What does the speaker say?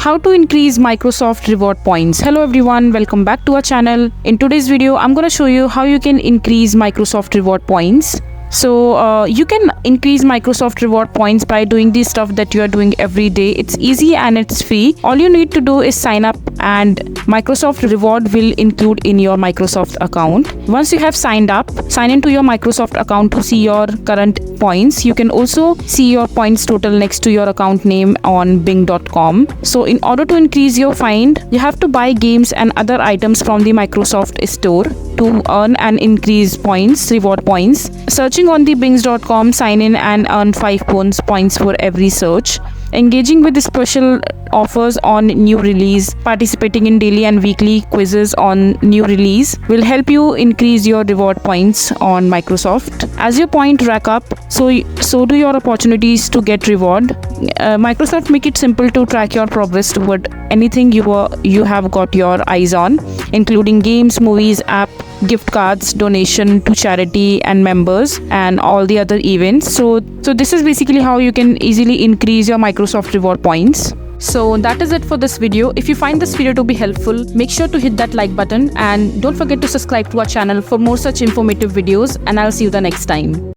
How to increase Microsoft reward points. Hello everyone, welcome back to our channel. In today's video, I'm going to show you how you can increase Microsoft reward points. So you can increase Microsoft reward points by doing the stuff that you are doing every day. It's easy and it's free. All you need to do is sign up and Microsoft reward will include in your Microsoft account. Once you have signed up, sign into your Microsoft account to see your current points. You can also see your points total next to your account name on bing.com. So in order to increase your find, you have to buy games and other items from the Microsoft store to earn and increase points, reward points. Searching on the bings.com, sign in and earn 5 points for every search. Engaging with the special offers on new release, participating in daily and weekly quizzes on new release will help you increase your reward points on Microsoft. As your point rack up, so do your opportunities to get reward. Microsoft make it simple to track your progress toward anything you have got your eyes on, including games, movies, app, gift cards, donation to charity and members, and all the other events. So this is basically how you can easily increase your Microsoft reward points. So that is it for this video. If you find this video to be helpful, make sure to hit that like button and don't forget to subscribe to our channel for more such informative videos, and I'll see you the next time.